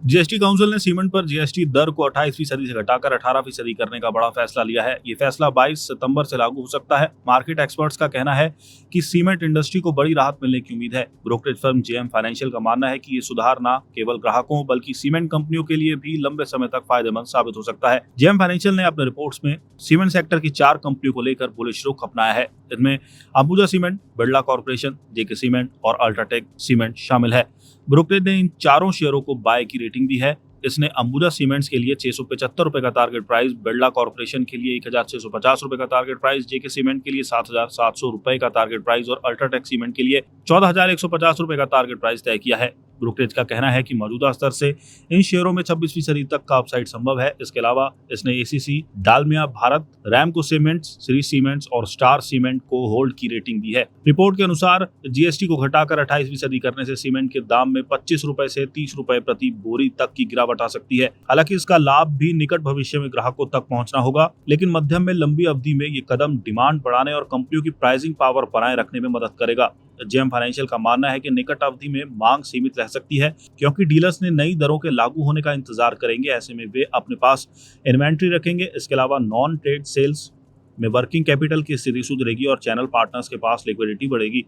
GST council ने cement पर GST दर को 28% से घटाकर 18% करने का बड़ा फैसला लिया है। ये फैसला 22 सितंबर से लागू हो सकता है। मार्केट एक्सपर्ट्स का कहना है कि सीमेंट इंडस्ट्री को बड़ी राहत मिलने की उम्मीद है। ब्रोकरेज फर्म जेएम फाइनेंशियल का मानना है कि ये सुधार न केवल ग्राहकों बल्कि सीमेंट कंपनियों के लिए भी लंबे समय तक फायदेमंद साबित हो सकता है। जेएम फाइनेंशियल ने अपने रिपोर्ट्स में सीमेंट सेक्टर की 4 कंपनियों को लेकर बुलिश रुख अपनाया है। इनमें अंबुजा सीमेंट, बिरला कॉर्पोरेशन, जेके सीमेंट और अल्ट्राटेक सीमेंट शामिल है। ब्रोकरेज ने इन चारों शेयरों को बाय की रेटिंग दी है। इसने अंबुजा सीमेंट्स के लिए 675 रुपए का टारगेट प्राइस, बिरला कॉर्पोरेशन के लिए 1650 रुपए का टारगेट प्राइस, जेके सीमेंट के लिए 7700 रुपए का टारगेट प्राइस और अल्ट्राटेक सीमेंट के लिए 14150 रुपए का टारगेट प्राइस तय किया है। ब्रोकरेज का कहना है कि मौजूदा स्तर से इन शेयरों में 26% तक का अपसाइड संभव है। इसके अलावा इसने ACC, Dalmia Bharat, Ramco cements, Shree cements और स्टार सीमेंट को होल्ड की रेटिंग दी है। रिपोर्ट के अनुसार जीएसटी को घटाकर 28% करने से सीमेंट के दाम में 25 रुपए से 30 रुपए प्रति बोरी तक की गिरावट आ सकती है। हालांकि इसका लाभ भी निकट भविष्य में ग्राहकों तक पहुंचना होगा, लेकिन मध्यम में लंबी अवधि में ये कदम डिमांड बढ़ाने और कंपनियों की प्राइसिंग पावर बनाए रखने में मदद करेगा। जेएम फाइनेंशियल का मानना है कि निकट अवधि में मांग सीमित रह सकती है, क्योंकि डीलर्स ने नई दरों के लागू होने का इंतजार करेंगे। ऐसे में वे अपने पास इन्वेंट्री रखेंगे। इसके अलावा नॉन ट्रेड सेल्स में वर्किंग कैपिटल की स्थिति सुधरेगी और चैनल पार्टनर्स के पास लिक्विडिटी बढ़ेगी।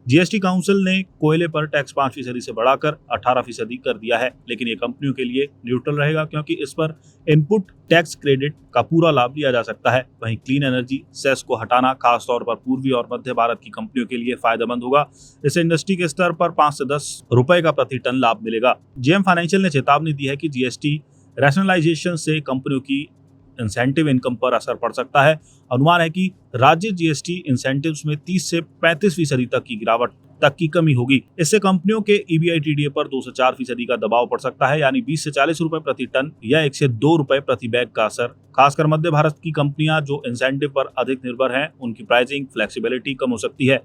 जीएसटी काउंसिल ने कोयले पर टैक्स 5% से बढ़ाकर 18% कर दिया है, लेकिन ये कंपनियों के लिए न्यूट्रल रहेगा, क्योंकि इस पर इनपुट टैक्स क्रेडिट का पूरा लाभ लिया जा सकता है। वहीं क्लीन एनर्जी सेस को हटाना खासतौर पर पूर्वी और मध्य भारत की कंपनियों के लिए फायदेमंद होगा। इससे इंडस्ट्री के स्तर पर 5 से 10 रुपए का प्रति टन लाभ मिलेगा। जेएम फाइनेंशियल ने चेतावनी दी है कि जीएसटी रैशनलाइजेशन से कंपनियों की इंसेंटिव इनकम पर असर पड़ सकता है। अनुमान है कि राज्य जीएसटी इंसेंटिव्स में 30 से 35% तक की गिरावट तक की कमी होगी। इससे कंपनियों के ईबीआईटीडीए पर 2 से 4% का दबाव पड़ सकता है, यानी 20 से 40 रुपए प्रति टन या 1 से 2 रुपए प्रति बैग का असर। खासकर मध्य भारत की कंपनियां जो इंसेंटिव पर अधिक निर्भर हैं, उनकी प्राइसिंग फ्लेक्सिबिलिटी कम हो सकती है।